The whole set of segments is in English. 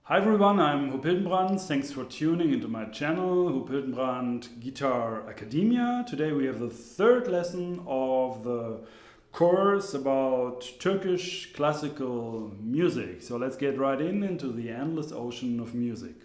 Hi everyone, I'm Huub Hildenbrand. Thanks for tuning into my channel, Huub Hildenbrand Guitar Academia. Today we have the third lesson of the course about Turkish classical music. So let's get right into the endless ocean of music.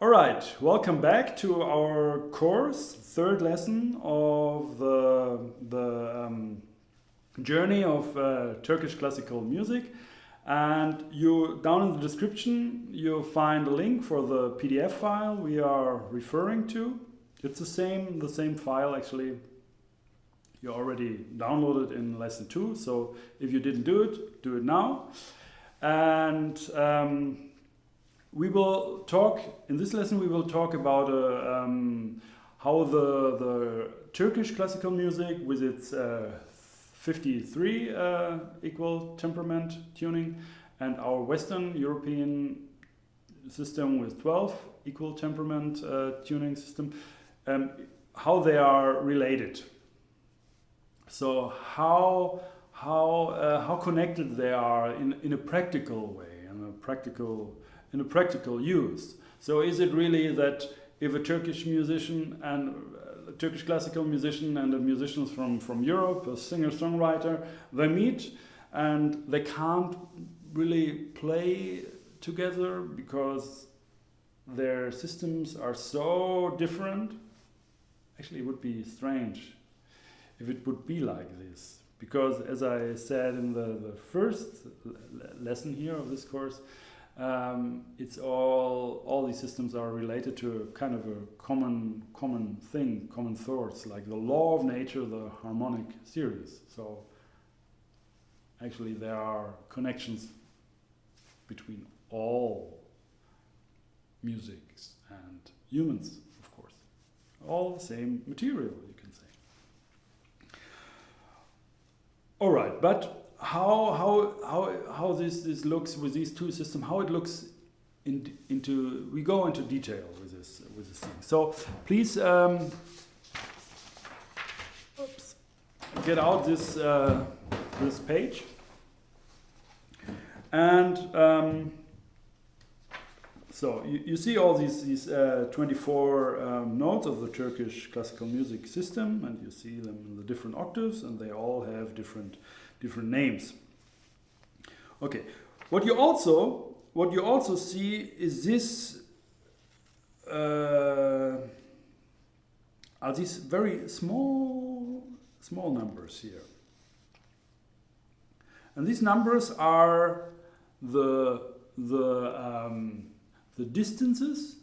Alright, welcome back to our course, third lesson of the journey of Turkish classical music. And down in the description you'll find a link for the PDF file we are referring to. It's the same file actually. You already downloaded in lesson 2, so if you didn't do it now. And we will talk, in this lesson we will talk about how the Turkish classical music with its 53 equal temperament tuning and our Western European system with 12 equal temperament tuning system, how they are related. So how connected they are in a practical way, in a practical use. So is it really that if a Turkish musician and a Turkish classical musician and a musician from Europe, a singer-songwriter, they meet and they can't really play together because their systems are so different? Actually, it would be strange if it would be like this, because as I said in the first lesson here of this course, it's all these systems are related to a kind of a common thing, common thoughts, like the law of nature, the harmonic series. So actually there are connections between all musics and humans, of course. All the same material, you can say. All right, but how this looks with these two systems, how it looks into we go into detail with this thing. So please get out this page and so you see all these 24 notes of the Turkish classical music system, and you see them in the different octaves, and they all have different names. Okay, what you also see is this are these very small numbers here, and these numbers are the distances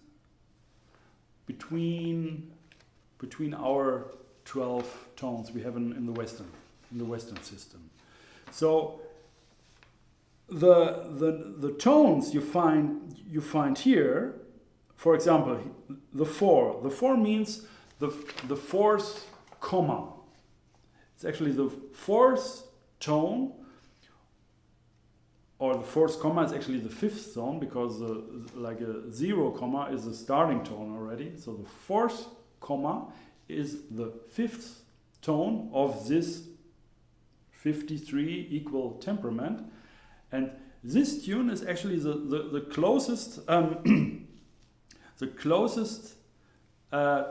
between our 12 tones we have in the Western system. So the tones you find here, for example, the 4. The 4 means the fourth comma. It's actually the fourth tone, or the fourth comma is actually the fifth tone, because like a 0 comma is the starting tone already. So the fourth comma is the fifth tone of this 53 equal temperament, and this tune is actually the closest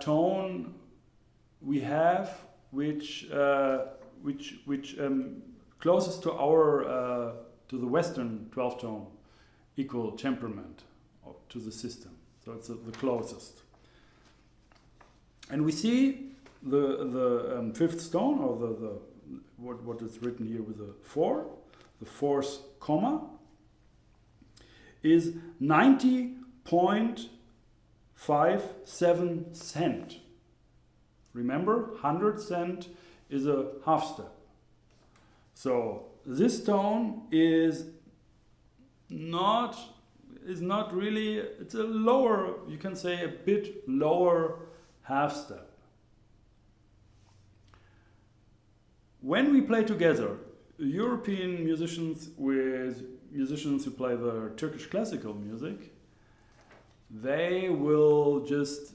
tone we have, which closest to our to the Western 12 tone equal temperament to the system. So it's the closest, and we see the fifth tone, or the what is written here with the 4, the fourth comma, is 90.57 cent. Remember, 100 cent is a half step. So this tone is not really, it's a lower, you can say a bit lower half step. When we play together, European musicians with musicians who play the Turkish classical music, they will just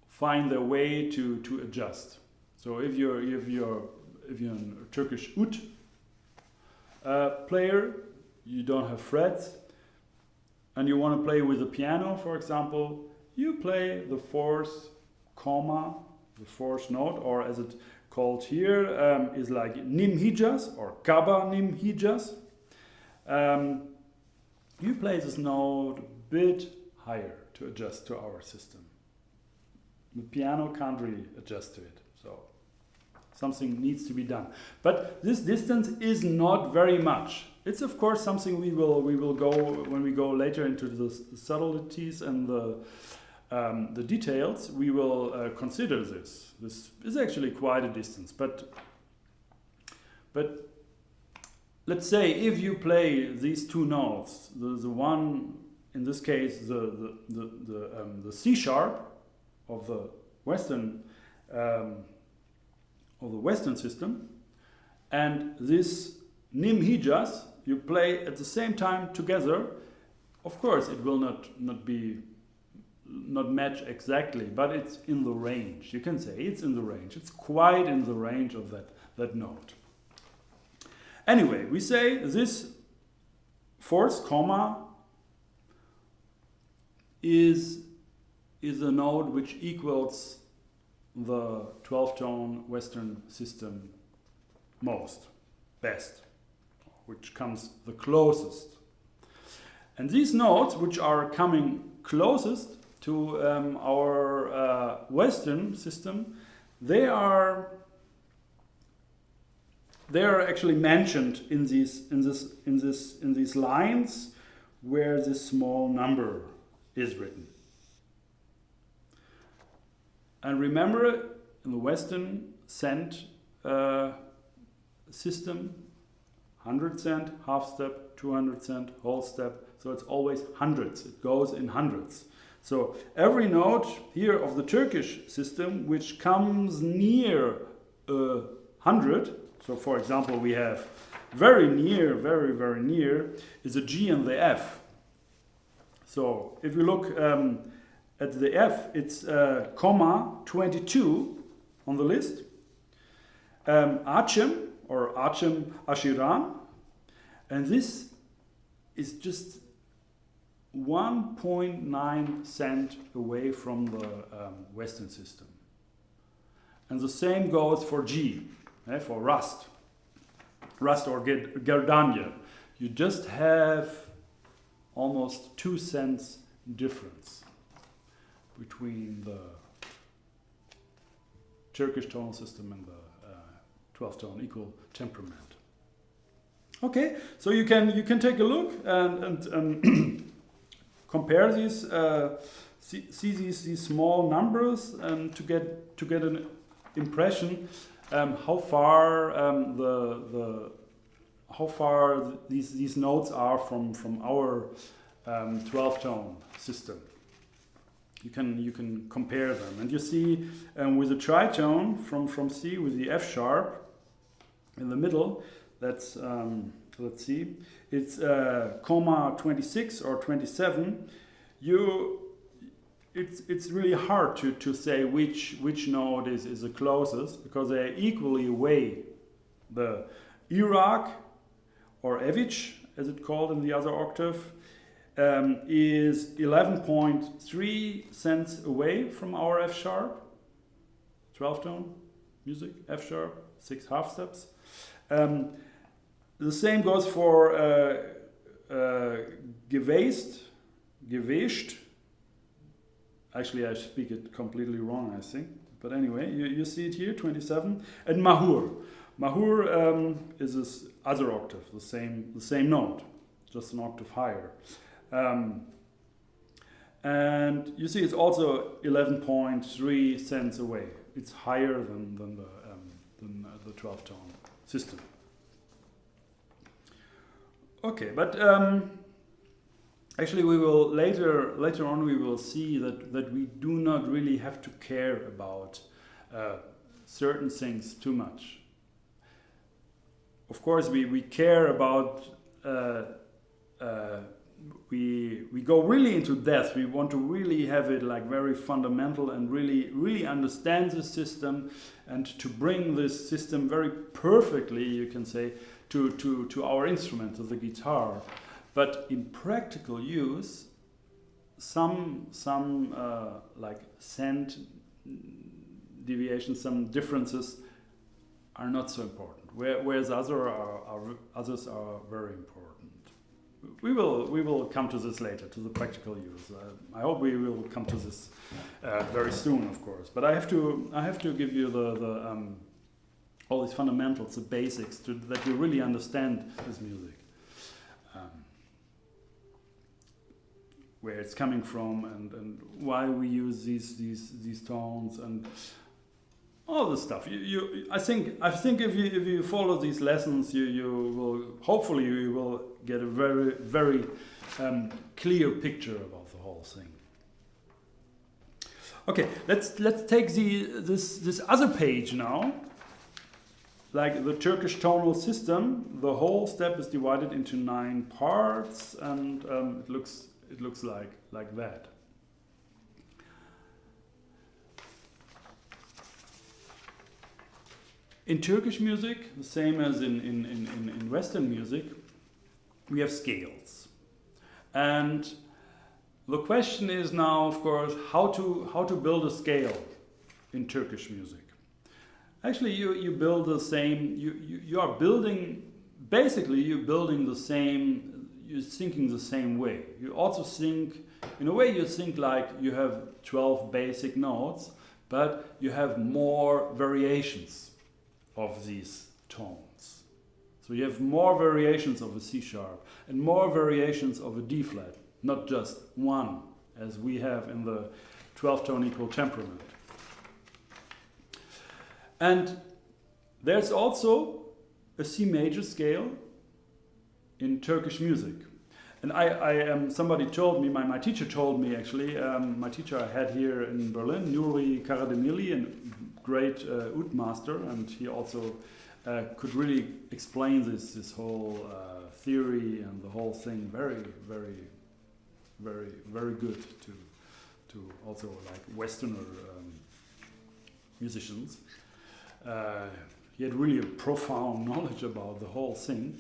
find their way to adjust. So if you're a Turkish ut player, you don't have frets, and you want to play with a piano, for example, you play the fourth comma, the fourth note, or as it's called here, is like nim hijas or kaba nim hijas. You play this note a bit higher to adjust to our system. The piano can't really adjust to it, so something needs to be done. But this distance is not very much. It's of course something we will go when we go later into the subtleties and the details. We will consider this. This is actually quite a distance, but let's say if you play these two notes, the one in this case the C sharp of the Western system, and this nim hijas you play at the same time together. Of course, it will not match exactly, but it's in the range. You can say it's in the range. It's quite in the range of that note. Anyway, we say this fourth comma is a note which equals the 12-tone Western system best, which comes the closest. And these notes, which are coming closest to our Western system, they are actually mentioned in these lines where this small number is written. And remember, in the Western cent system, 100 cent, half step, 200 cent, whole step, so it's always hundreds. It goes in hundreds. So every note here of the Turkish system which comes near 100, so for example we have very near, very, very near, is a G and the F. So if you look at the F, it's comma 22 on the list. Achem or Achem Ashiran, and this is just 1.9 cent away from the Western system. And the same goes for G, for Rust or Gerdanya. You just have almost 2 cents difference between the Turkish tonal system and the 12-tone equal temperament. Okay, so you can take a look and compare these, see these small numbers, and to get an impression how far these notes are from our 12-tone system. You can compare them, and you see with the tritone from C with the F sharp in the middle. That's let's see, it's comma 26 or 27. It's really hard to say which note is the closest, because they equally weigh. The Iraq or Evich, as it's called in the other octave, is 11.3 cents away from our F sharp, 12-tone music, F sharp, 6 half steps. The same goes for gewest. Actually, I speak it completely wrong, I think. But anyway, you see it here, 27. And mahur. Mahur is this other octave, the same note, just an octave higher. And you see it's also 11.3 cents away. It's higher than the 12-tone system. Okay, but actually we will later on we will see that we do not really have to care about certain things too much. Of course, we care about we go really into depth. We want to really have it like very fundamental and really understand the system, and to bring this system very perfectly, you can say, to our instrument, to the guitar. But in practical use, some like cent deviations, some differences are not so important, whereas others are very important. We will come to this later, to the practical use. I hope we will come to this very soon, of course. But I have to give you the all these fundamentals, the basics, that you really understand this music, where it's coming from, and why we use these tones and all this stuff. I think if you follow these lessons, you will hopefully you will get a very clear picture about the whole thing. Okay, let's take this other page now. Like the Turkish tonal system, the whole step is divided into 9 parts, and it looks like that. In Turkish music, the same as in Western music, we have scales. And the question is now, of course, how to build a scale in Turkish music. Actually, you build the same, you are building, basically you're building the same, you're thinking the same way. You also think, in a way you think like you have 12 basic notes, but you have more variations of these tones. So you have more variations of a C sharp and more variations of a D flat, not just one, as we have in the 12-tone equal temperament. And there's also a C major scale in Turkish music. And somebody told me, my teacher told me actually, my teacher I had here in Berlin, Nuri Karademili, a great oud master, and he also could really explain this whole theory and the whole thing very good to also like Westerner musicians. He had really a profound knowledge about the whole thing.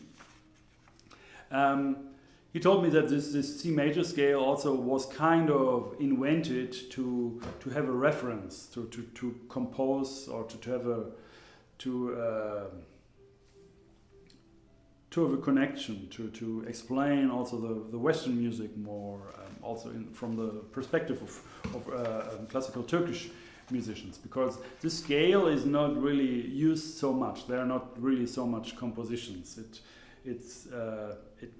He told me that this C major scale also was kind of invented to have a reference, to compose, or to have a connection, to explain also the Western music more, also from the perspective of classical Turkish musicians, because this scale is not really used so much. There are not really so much compositions. It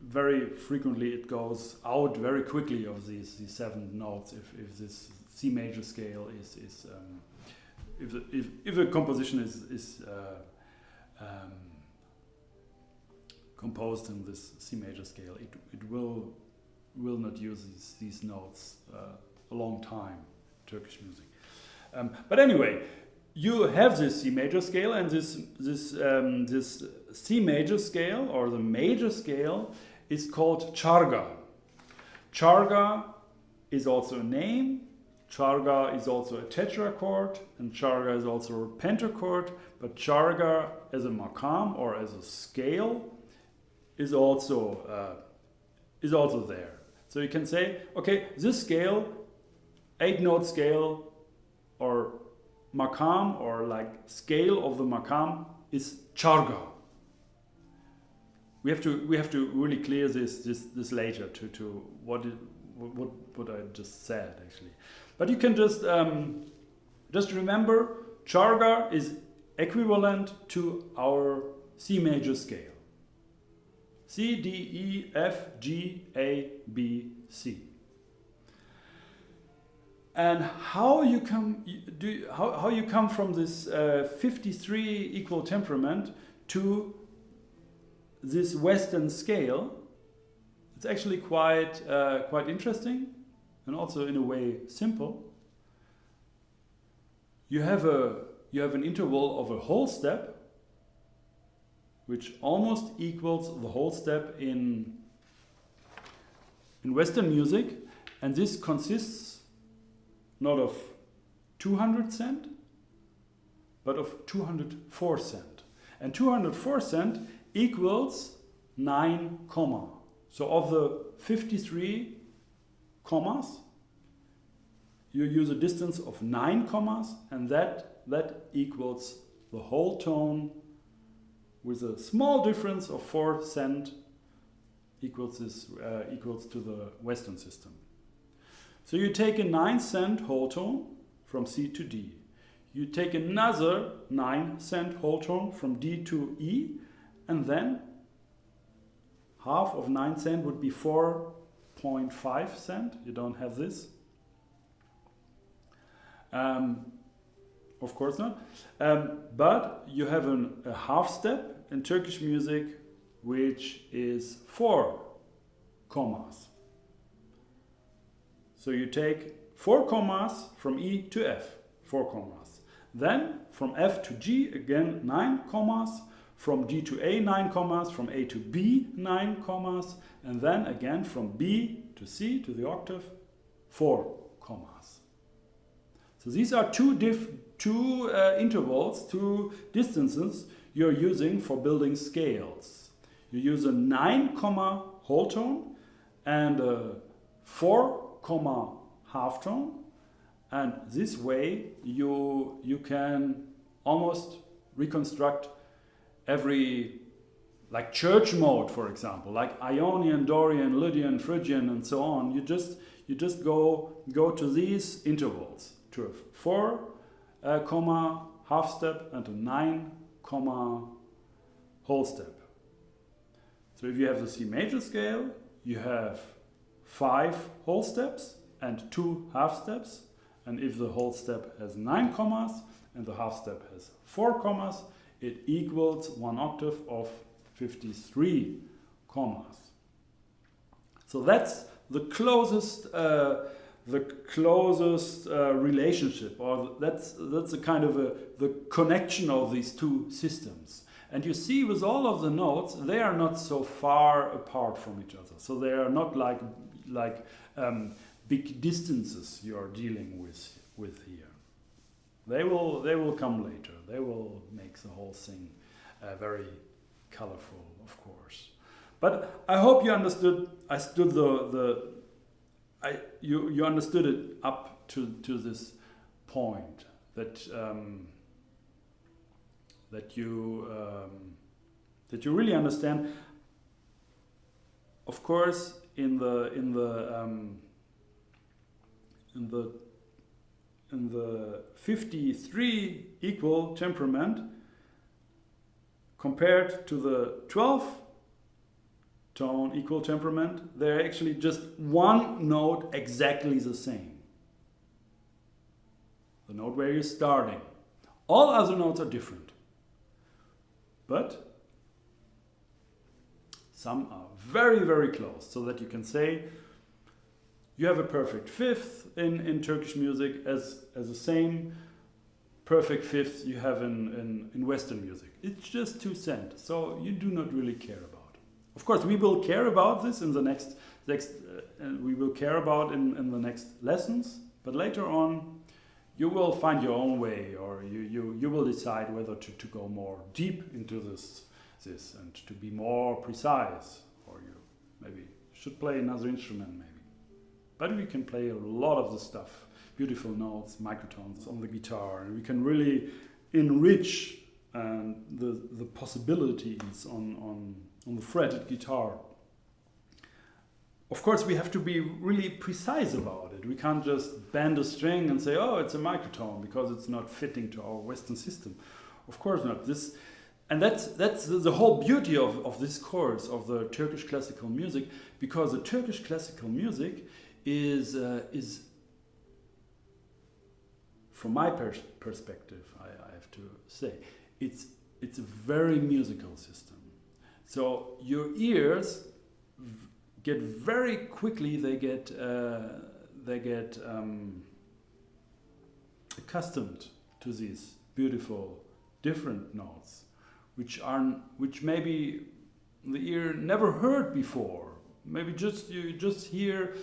very frequently it goes out very quickly of these 7 notes if this C major scale is if a composition is composed in this C major scale, it will not use these notes a long time, Turkish music. But anyway, you have this C major scale, and this C major scale, or the major scale, is called charga. Charga is also a name. Charga is also a tetrachord, and charga is also a pentachord. But charga as a makam, or as a scale, is also there. So you can say, okay, this scale, 8-note scale, or makam, or like scale of the makam, is charga. We have to really clear this later to what I just said actually. But you can just remember, charga is equivalent to our C major scale. C, D, E, F, G, A, B, C. And how you come from this 53 equal temperament to this Western scale? It's actually quite interesting, and also in a way simple. You have an interval of a whole step, which almost equals the whole step in in Western music, and this consists not of 200 cent, but of 204 cent. And 204 cent equals 9 comma. So of the 53 commas, you use a distance of 9 commas, and that equals the whole tone with a small difference of 4 cent equals to the Western system. So you take a 9 cent whole tone from C to D. You take another 9 cent whole tone from D to E, and then half of 9 cent would be 4.5 cent. You don't have this. Of course not. But you have a half step in Turkish music which is 4 commas. So you take 4 commas from E to F, 4 commas. Then from F to G, again 9 commas. From G to A, 9 commas. From A to B, 9 commas. And then again from B to C, to the octave, 4 commas. So these are two intervals, two distances you're using for building scales. You use a 9 comma whole tone and a 4 comma half tone, and this way you can almost reconstruct every, like church mode, for example, like Ionian, Dorian, Lydian, Phrygian, and so on. You just go to these intervals, to a 4 comma half step and a 9 comma whole step. So if you have the C major scale, you have 5 whole steps and 2 half steps. And if the whole step has 9 commas and the half step has 4 commas, it equals 1 octave of 53 commas. So that's the closest relationship, or that's a kind of the connection of these two systems. And you see with all of the notes, they are not so far apart from each other. So they are not like big distances you are dealing with here. They will come later. They will make the whole thing very colorful, of course. But I hope you understood. You understood it up to this point that you really understand. Of course, in the 53 equal temperament compared to the 12 tone equal temperament, they're actually just one note exactly the same. The note where you're starting. All other notes are different. But some are very, very close, so that you can say you have a perfect fifth in Turkish music as the same perfect fifth you have in Western music. It's just 2 cents, so you do not really care about it. Of course, we will care about this in the next we will care about in the next lessons, but later on you will find your own way, or you will decide whether to go more deep into this and to be more precise, or you maybe should play another instrument maybe. But we can play a lot of the stuff, beautiful notes, microtones on the guitar, and we can really enrich the possibilities on the fretted guitar. Of course, we have to be really precise about it. We can't just bend a string and say, oh, it's a microtone, because it's not fitting to our Western system. Of course not. That's the whole beauty of this course, of the Turkish classical music, because the Turkish classical music is from my perspective, I have to say, it's a very musical system. So your ears get very quickly, they get accustomed to these beautiful different notes, which maybe the ear never heard before. maybe you just hear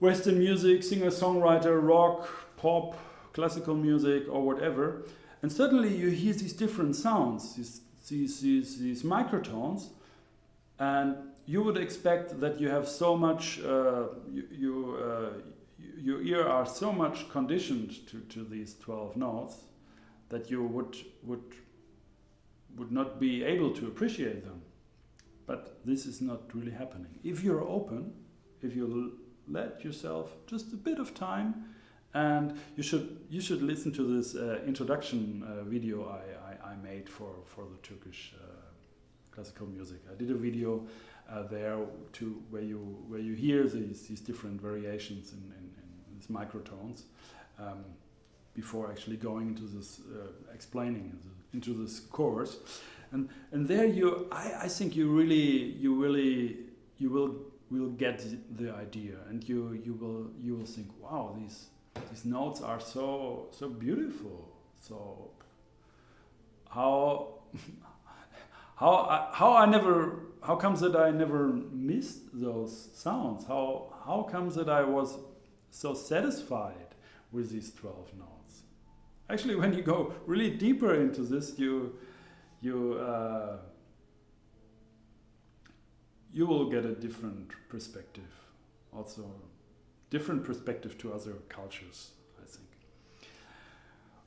Western music, singer-songwriter, rock, pop, classical music, or whatever, and suddenly you hear these different sounds, these microtones, and you would expect that you have so much, your ear are so much conditioned to these 12 notes that you would not be able to appreciate them. But this is not really happening. If you're open, if you let yourself just a bit of time, and you should listen to this introduction video I made for the Turkish classical music. I did a video there where you hear these different variations in these microtones before actually going into this explaining into this course, and there I think you will get the idea, and you will think, wow, these notes are so beautiful. So how comes that I never missed those sounds? How comes that I was so satisfied with these 12 notes? Actually, when you go really deeper into this, you will get a different perspective, also different perspective to other cultures, I think.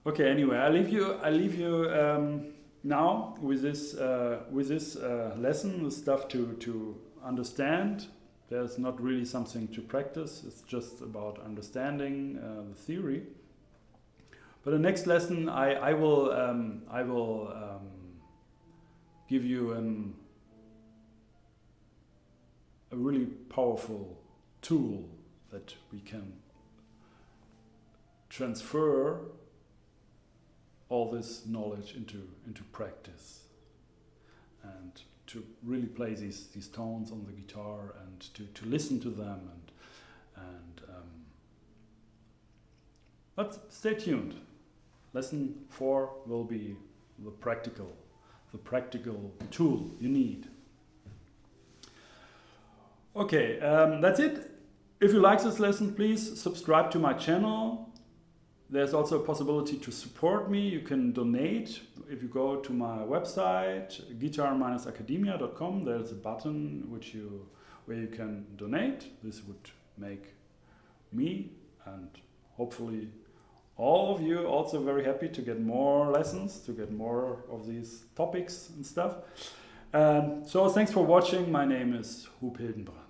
Okay, anyway, I leave you now with this lesson, the stuff to understand. There's not really something to practice. It's just about understanding the theory. But the next lesson, I will give you a really powerful tool that we can transfer all this knowledge into practice, and to really play these tones on the guitar, and to listen to them, and but stay tuned. Lesson 4 will be the practical tool you need. Okay, that's it. If you like this lesson, please subscribe to my channel. There's also a possibility to support me. You can donate. If you go to my website, guitar-academia.com, there's a button where you can donate. This would make me and hopefully all of you also very happy to get more lessons, to get more of these topics and stuff. So thanks for watching. My name is Huub Hildenbrand.